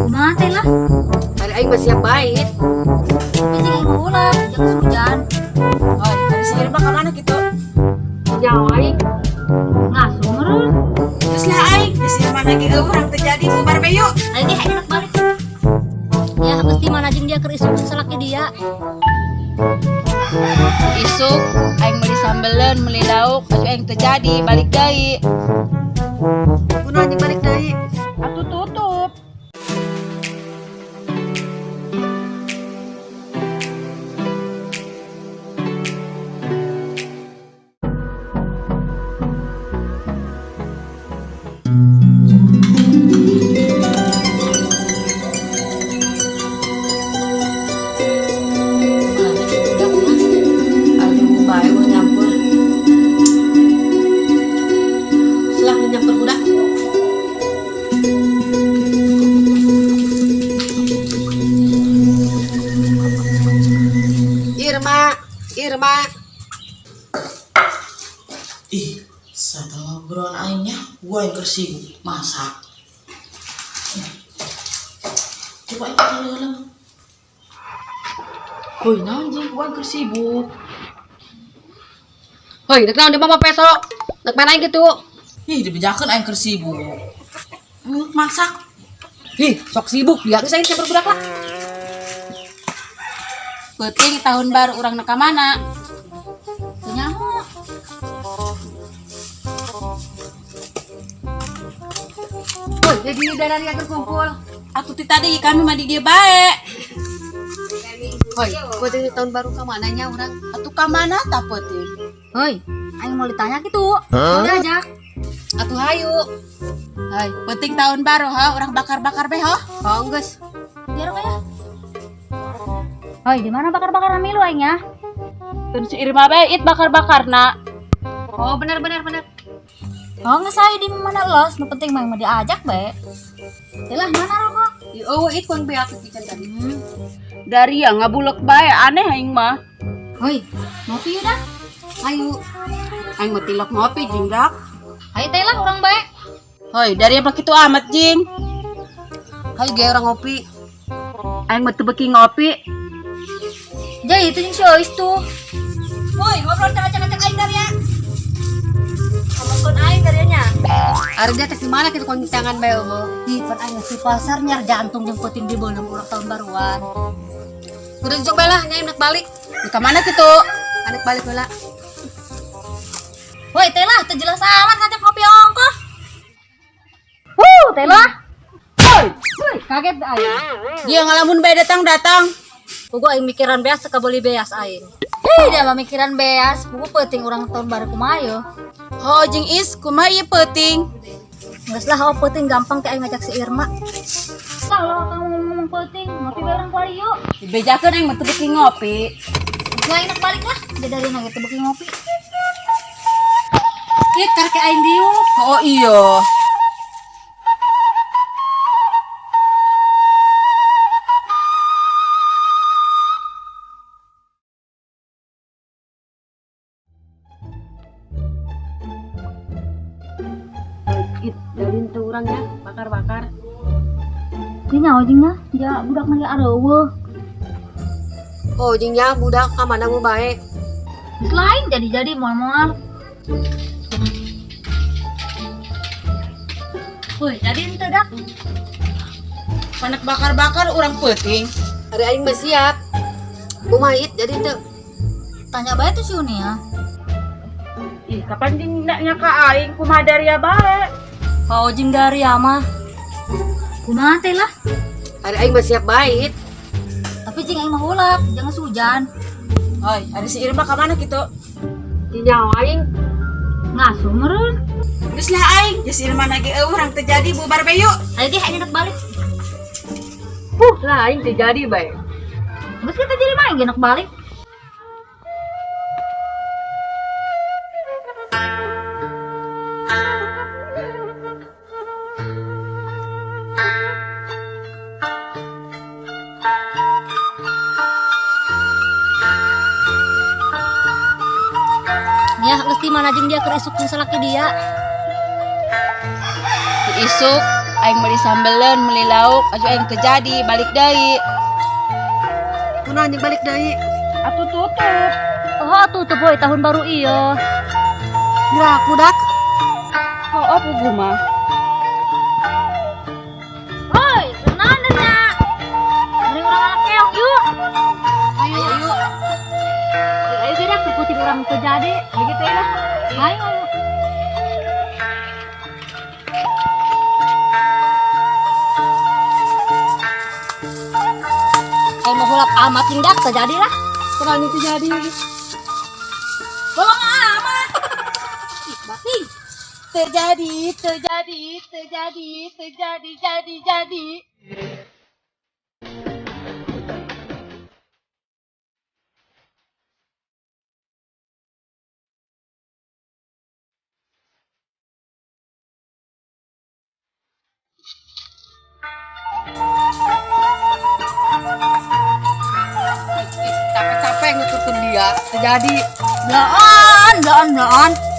Mati lah. Hari aing masih siap bait. Tapi jangan ulah, jangan hujan. Oh, dari si Irma kemana gitu? Nyawa aing. Ngasuh meren. Terus lah aing, di si Irma lagi orang terjadi bubar beyo. Ayo deh, ayo nak balik. Ya, pasti mana jeng dia kerisuk salaknya dia. Isuk, aing beli sambelen, beli lauk, pas aing terjadi balik deui. Kunaon anjing balik deui? Atuh tutup. Aduh, bae mau nyampur. Selah nyampur budak. Irma. Ih, satu ngobrol aingnya, gua yang sibuk masak. Coba itu dalam. Hoi, nanti gua yang sibuk. Hoi, dek naon di mama peso? Dek main aing gitu. Ih, dibejakeun aing sibuk. Masak. Ih, sok sibuk dia geus aing nyampur budak lah. Penting tahun baru orang neka mana? Nyaho. Hoi, jadi daerah dia terkumpul. Atuh ti tadi kami mah di dia bae. Hoi, penting tahun baru ka mananya urang? Atuh ka mana tah penting? Hoi, aing mau ditanya gitu. Mau diajak. Atuh hayu. Hai, penting tahun baru ha, orang bakar-bakar be ha. Oh, geus. Biar apa ya? Hoi, di mana bakar-bakar milu aing ya? Tun si Irma be it bakar-bakarna. Oh, benar. Oh, nggak saya di mana los, nu penting mah diajak be. Yalah, mana rokok? Oh, it kuang beak ikan tadi. Dari yang ngabulek bae aneh aing mah. Hoi, ngopi udah. Hayu. Aing mah tilok ngopi jeung dak. Ayo teh lah orang bae. Hoi, dari apa kitu amat jing? Hayu ge orang ngopi. Aing mah teu beuki ngopi. Jadi itu yang si Ois tuh. Woi, ngobrol cak-cak aing dari ya. Ngomongkeun aing darinya. Ari dia teh di mana kitu kuang tangan bae eueuh. Di pan aing si pasar nyar jantung jeung peuting di beunang urang tahun baruan. Udah jok bae lah, nyai nak balik. Di ka mana kitu? Anak balik heula. Woi, teh lah, teu jelas amat ngajak kopi ongkoh. Teh lah. Woi, kaget aing. Dia ngalamun bae datang. Pugu aing mikiran beas teu kabeli beas aing. Dia mah mikiran beas, pugu peuting urang tahun baru kumaha yo. Ho jeung is kumaha ieu peuting? Geus lah, peuting gampang teh aing ngajak si Irma. Kalau kamu ngomong peuting, ngopi bareng ku ari yuk. Dibejakeun aing mah teu beuki ngopi. Gua enak balik lah, dari nang teu beuki ngopi. Ih, karek aing diuk. Oh iya. Dalin tuh orangnya bakar-bakar. Ini nyawa jingnya, ya budak mah areueuh. Oh, jingnya budak ka mana mu bae. Selain jadi moal-moal. Woi, jadi ente dak. Panek bakar-bakar urang peuting. Hari aing mah siap. Kumaha it jadi teu. Tanya bae tuh si Uni ya. Ih, kapan jeung nya ka aing kumaha dari ya bae. Kau jing dari ama. Kumaha teh lah. Hari aing mah siap bait. Tapi jing aing mah hulak, jangan sujan. Hoi, ada si Irma ka mana kitu? Di nyawa aing. Ngasuh meureun. Geus lah aing, geus Irma lagi urang terjadi bubar be yuk. Ayo deh, aing balik. Lah aing teu jadi bae. Geus kita jadi main genak balik. Ya, lesti mana jeng dia kerisuk jeung salaki dia. Isuk aing beli sambeleun, beli lauk, asup aing terjadi balik deui. Kunaon yang balik deui? Atuh tutup. Oh, tutup boy tahun baru iya. Geraku dak. Oh, apa guma? Hoi, kenaon nya? Mending urang anak keong yuk. Ayo yuk. Ayo gerak ikutin orang terjadi. Begitu ya. Ayo. Mau hulap amat tindak terjadi lah. Kunaon yang terjadi? Bolong amat. Ih, bating. Jadi. Capek-capek nguturkeun dia. Terjadi. Daan.